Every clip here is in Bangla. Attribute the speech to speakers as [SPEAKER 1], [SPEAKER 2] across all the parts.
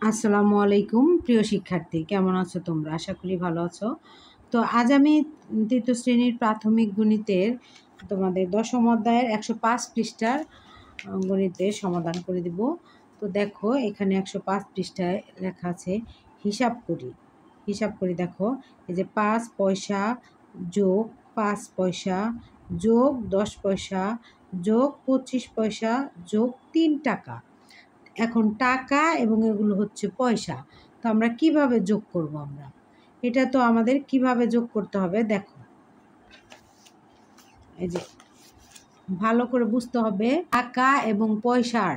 [SPEAKER 1] আসসালামু আলাইকুম প্রিয় শিক্ষার্থী, কেমন আছো তোমরা? আশা করি ভালো আছো। তো আজ আমি তৃতীয় শ্রেণীর প্রাথমিক গণিতের তোমাদের দশম অধ্যায়ের 105 পৃষ্ঠার গণিতের সমাধান করে দিব। তো দেখো, এখানে 105 পৃষ্ঠায় লেখা আছে হিসাব করি। দেখো, এই যে 5 পয়সা যোগ 5 পয়সা যোগ 10 পয়সা যোগ 25 পয়সা যোগ 3 টাকা। এখন টাকা এবং এগুলো হচ্ছে পয়সা। তো আমরা কিভাবে যোগ করব? এটা তো আমাদের কিভাবে যোগ করতে হবে দেখো, এই যে ভালো করে বুঝতে হবে, টাকা এবং পয়সার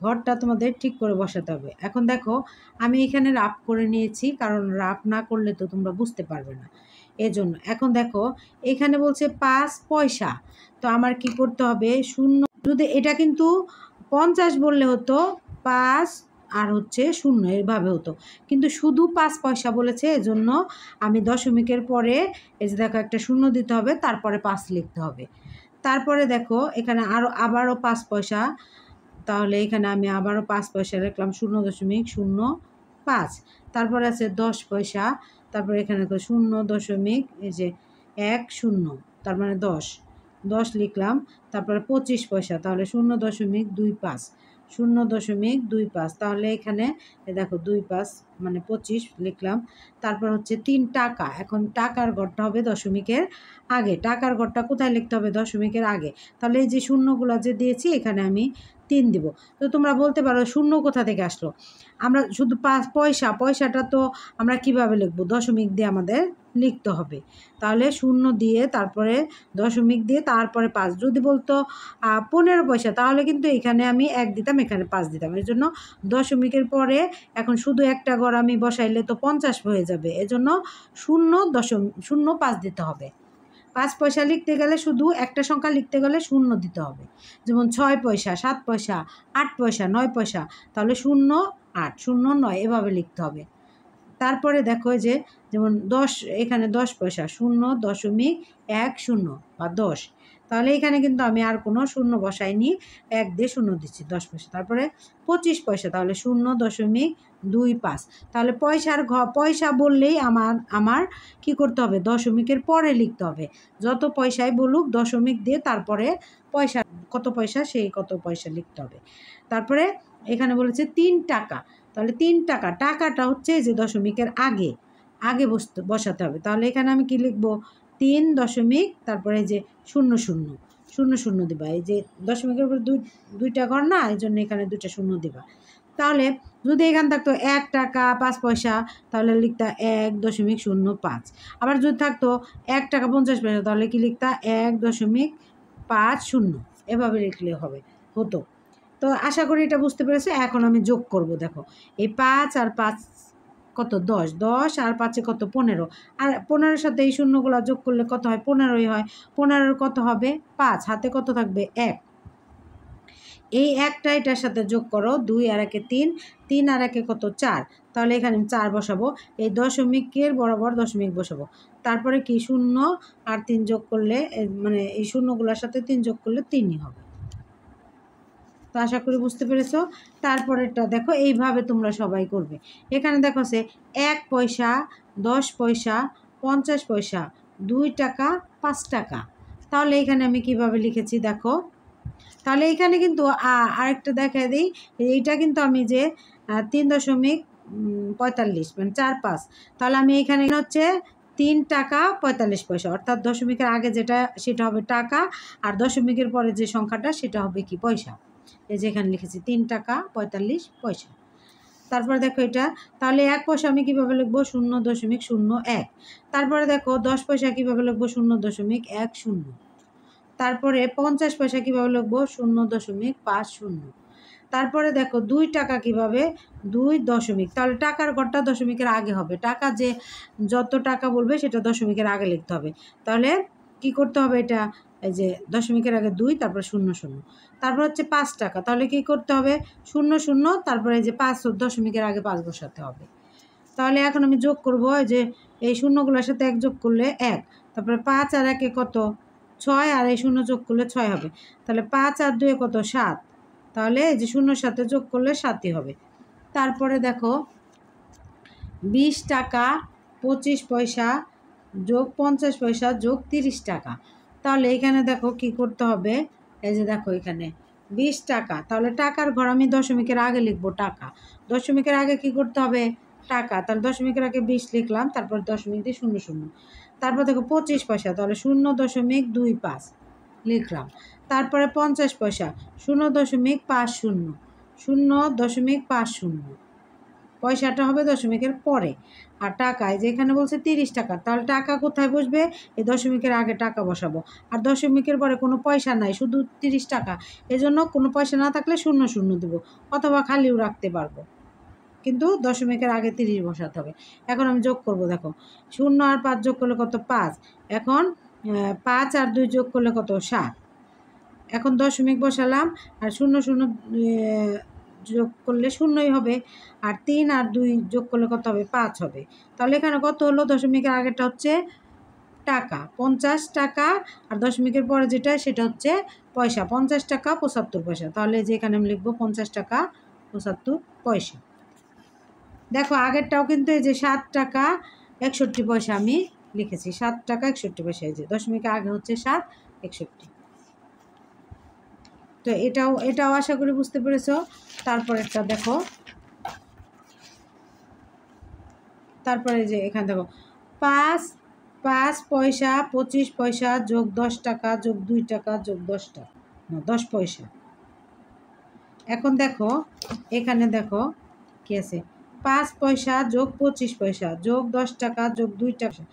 [SPEAKER 1] ঘরটা তোমাদের ঠিক করে বসাতে হবে। এখন দেখো, আমি এখানে রাফ করে নিয়েছি, কারণ রাফ না করলে তো তোমরা বুঝতে পারবে না, এজন্য। এখন দেখো, এখানে বলছে 5 পয়সা, তো আমার কি করতে হবে? শূন্য, যদি এটা কিন্তু 50 বললে হতো 5 আর হচ্ছে শূন্য, এভাবে হতো, কিন্তু শুধু 5 পয়সা বলেছে, এজন্য আমি দশমিকের পরে এই যে দেখো একটা শূন্য দিতে হবে, তারপরে 5 লিখতে হবে। তারপরে দেখো, এখানে আবারও 5 পয়সা, তাহলে এখানে আমি আবারও 5 পয়সা লিখলাম 0.05। তারপরে আছে 10 পয়সা, তারপরে এখানে দেখো 0. এই যে 10, তার মানে 10 লিখলাম। তারপরে 25 পয়সা, তাহলে 0.25, 0.25, তাহলে এখানে দেখো 25 মানে 25 লিখলাম। তারপর হচ্ছে 3 টাকা। এখন টাকার ঘরটা হবে দশমিকের আগে। টাকার ঘরটা কোথায় লিখতে হবে? দশমিকের আগে। তাহলে এই যে শূন্যগুলো যে দিয়েছি, এখানে আমি 3 দিব। তো তোমরা বলতে পারো শূন্য কোথা থেকে আসলো? আমরা শুধু 5 পয়সাটা তো আমরা কিভাবে লিখব? দশমিক দিয়ে আমাদের লিখতে হবে। তাহলে শূন্য দিয়ে, তারপরে দশমিক দিয়ে, তারপরে 5। যদি বলতো 15 পয়সা, তাহলে কিন্তু এখানে আমি 1 দিতাম, এখানে 5 দিতাম। এর জন্য দশমিকের পরে এখন শুধু একটা ঘর আমি বসাইলে তো 50 হয়ে যাবে, এজন্য 0.05 দিতে হবে। 5 পয়সা লিখতে গেলে, শুধু একটা সংখ্যা লিখতে গেলে শূন্য দিতে হবে। যেমন 6 পয়সা, 7 পয়সা, 8 পয়সা, 9 পয়সা, তাহলে 0.8, 0.9 এভাবে লিখতে হবে। তারপরে দেখো যে যেমন 10, এখানে 10 পয়সা, 0.10 বা 10, তাহলে এখানে কিন্তু আমি আর কোনো শূন্য বসাইনি, 1 দিয়ে শূন্য দিচ্ছি, 10 পয়সা। তারপরে 25 পয়সা, তাহলে 0.25। তাহলে পয়সা বললেই আমার কি করতে হবে? দশমিকের পরে লিখতে হবে। যত পয়সাই বলুক, দশমিক দিয়ে তারপরে পয়সা, কত পয়সা সেই কত পয়সা লিখতে হবে। তারপরে এখানে বলেছে 3 টাকা, তাহলে 3 টাকা, টাকাটা হচ্ছে যে দশমিকের আগে বসাতে হবে। তাহলে এখানে আমি কি লিখব? 3 দশমিক, তারপরে যে 0 দিবা। এই যে দশমিকের উপর দুইটা ঘর না, এই জন্য এখানে 2টা শূন্য দিবা। তাহলে যদি এখানে থাকতো 1 টাকা 5 পয়সা, তাহলে লিখতা 1.05। আবার যদি থাকতো 1 টাকা 50 পয়সা, তাহলে কি লিখতা 1.50, এভাবে লিখলে হতো। তো আশা করি এটা বুঝতে পেরেছো। এখন আমি যোগ করব। দেখো, এই 5 আর 5 কত? 10, 10 আর 5 কত? 15। আর 15-র সাথে এই শূন্যগুলো যোগ করলে কত হয়? 15ই হয়। 15-র কত হবে? 5, হাতে কত থাকবে? 1। এই একটা এটার সাথে যোগ করো, 2 আর 1 3, 3 আর 1 কত? 4। তাহলে এখানে 4 বসাবো, এই দশমিকের বরাবর দশমিক বসাবো। তারপরে কি 0 আর 3 যোগ করলে, মানে এই শূন্যগুলোর সাথে 3 যোগ করলে 3ই হবে। তো আশা করি বুঝতে পেরেছো। তারপরেরটা দেখো, এইভাবে তোমরা সবাই করবে। এখানে দেখো সে 1 পয়সা, 10 পয়সা, 50 পয়সা, 2 টাকা, 5 টাকা। তাহলে এখানে আমি কিভাবে লিখেছি দেখো। তাহলে এখানে কিন্তু আরেকটা দেখা দিই, এইটা কিন্তু আমি যে 3.45 মানে 4 5, তাহলে আমি এখানে হচ্ছে 3 টাকা 45 পয়সা, অর্থাৎ দশমিকের আগে যেটা সেটা হবে টাকা, আর দশমিকের পরে যে সংখ্যাটা সেটা হবে কি? পয়সা। এই যে এখানে লিখেছি 3 টাকা 45 পয়সা। তারপরে দেখো এটা, তাহলে 1 পয়সা আমি কীভাবে লিখবো? 0.01। তারপরে দেখো 10 পয়সা কীভাবে লিখবো? 0.10। তারপরে 50 পয়সা কীভাবে লিখবো? 0.50। তারপরে দেখো 2 টাকা কীভাবে? 2 দশমিক, তাহলে টাকার ঘরটা দশমিকের আগে হবে। টাকা যে যত টাকা বলবে সেটা দশমিকের আগে লিখতে হবে। তাহলে কি করতে হবে? এটা এই যে দশমিকের আগে 2, তারপরে 0. তারপর হচ্ছে 5 টাকা, তাহলে কি করতে হবে? 0, তারপরে এই যে 5 দশমিকের আগে 5 বসাতে হবে। তাহলে এখন আমি যোগ করব, এই যে এই শূন্যগুলোর সাথে 1 যোগ করলে 1, তারপরে 5 আর 1 কত? 6, আর এই 0 যোগ করলে 6 হবে। তাহলে 5 আর 2 কত? 7। তাহলে এই যে 0-র সাথে যোগ করলে 7ই হবে। তারপরে দেখো 20 টাকা 25 পয়সা যোগ 50 পয়সা যোগ 30 টাকা। তাহলে এখানে দেখো কি করতে হবে, এই যে দেখো এখানে 20 টাকা, তাহলে টাকার ঘর আমি দশমিকের আগে লিখবো টাকা, দশমিকের আগে কি করতে হবে টাকা, তাহলে দশমিকের আগে 20 লিখলাম, তারপর দশমিক দিয়ে 00। তারপর দেখো 25 পয়সা, তাহলে 0.25 লিখলাম। তারপরে 50 পয়সা 0.50, 0.50 পয়সাটা হবে দশমিকের পরে। আর টাকায় যেখানে বলছে 30 টাকা, তাহলে টাকা কোথায় বসবে, এই দশমিকের আগে টাকা বসাবো। আর দশমিকের পরে কোনো পয়সা নাই, শুধু 30 টাকা, এজন্য কোনো পয়সা না থাকলে 00 দেবো, অথবা খালিও রাখতে পারবো, কিন্তু দশমিকের আগে 30 বসাতে হবে। এখন আমি যোগ করব, দেখো 0 আর 5 যোগ করলে কত 5, এখন 5 আর 2 যোগ করলে কত 7। এখন দশমিক বসালাম, আর 00 যোগ করলে 0ই হবে, আর 3 আর 2 যোগ করলে কত হবে 5 হবে। তাহলে এখানে কত হলো, দশমিকের আগেটা হচ্ছে টাকা 50 টাকা, আর দশমিকের পরে যেটা সেটা হচ্ছে পয়সা 50 টাকা 75 পয়সা। তাহলে যে এখানে আমি লিখবো 50 টাকা 75 পয়সা। দেখো আগেরটাও কিন্তু এই যে 7 টাকা 61 পয়সা আমি লিখেছি, 7 টাকা 61 পয়সা, এই যে দশমিকের আগে হচ্ছে 7 61। তো এটাও আশা করি বুঝতে পেরেছো। তারপরেরটা দেখো, তারপরে যে এখানে দেখো 5 পয়সা 25 পয়সা যোগ 10 টাকা যোগ 2 টাকা যোগ 10 টাকা, 10 পয়সা। এখন দেখো এখানে দেখো কি আছে, 5 পয়সা যোগ 25 পয়সা যোগ 10 টাকা যোগ 2 টাকা।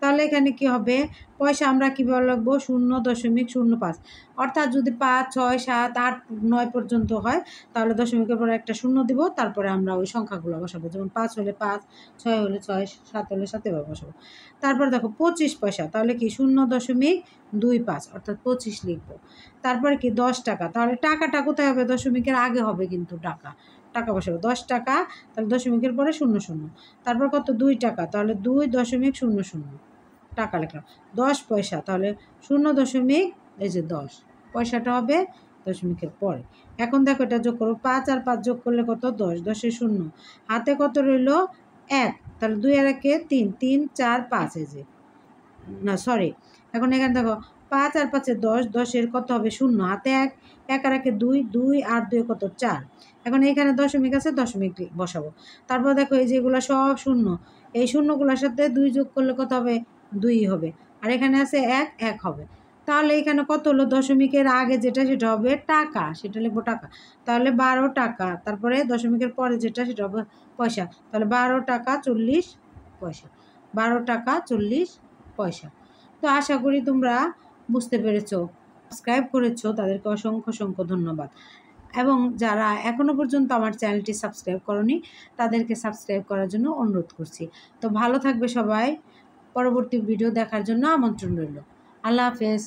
[SPEAKER 1] তাহলে এখানে কি হবে, পয়সা আমরা কীভাবে লিখবো 0.05, অর্থাৎ যদি 5 6 7 8 9 পর্যন্ত হয় তাহলে দশমিকের পরে একটা 0 দিব, তারপরে আমরা ওই সংখ্যাগুলো বসাবো, যেমন 5 হলে 5, 6 হলে 6, 7 হলে 7 এভাবে বসাবো। তারপর দেখো 25 পয়সা, তাহলে কি 0.25 অর্থাৎ 25 লিখবো। তারপরে কি 10 টাকা, তাহলে টাকাটা কোথায় হবে, দশমিকের আগে হবে কিন্তু টাকা বসাবো 10 টাকা, তাহলে দশমিকের পরে 00। তারপর কত 2 টাকা, তাহলে 2.00 টাকা লিখলাম। 10 পয়সা, তাহলে 0. এই যে 10 পয়সাটা হবে দশমিকের পরে। এখন দেখো এটা যোগ করো, 5 আর 5 যোগ করলে কত 10, 10-এ 0, হাতে কত রইলো 1, তাহলে 2 আর 1-এ 3, 3 4 5, এই যে না সরি, এখন এখানে দেখো 5 আর 5-এ 10, 10-এর কত হবে 0, হাতে 1, 1 আর 1-এ 2, 2 আর 2 কত 4। এখন এইখানে দশমিক আছে, দশমিক বসাবো। তারপর দেখো এই যেগুলো সব 0, এই শূন্যগুলোর সাথে 2 যোগ করলে কত হবে 2 হবে, আর এখানে আছে 1, 1 হবে। তাহলে এখানে কত হলো, দশমিকের আগে যেটা সেটা হবে টাকা, সেটা লিখবো টাকা, তাহলে 12 টাকা। তারপরে দশমিকের পরে যেটা সেটা হবে পয়সা, তাহলে 12 টাকা 40 পয়সা, 12 টাকা 40 পয়সা। তো আশা করি তোমরা বুঝতে পেরেছো, সাবস্ক্রাইব করেছো, তাদেরকে অসংখ্য ধন্যবাদ। এবং যারা এখনও পর্যন্ত আমার চ্যানেলটি সাবস্ক্রাইব করনি তাদেরকে সাবস্ক্রাইব করার জন্য অনুরোধ করছি। তো ভালো থাকবে সবাই, পরবর্তী ভিডিও দেখার জন্য আমন্ত্রণ রইল। আল্লাহ হাফেজ।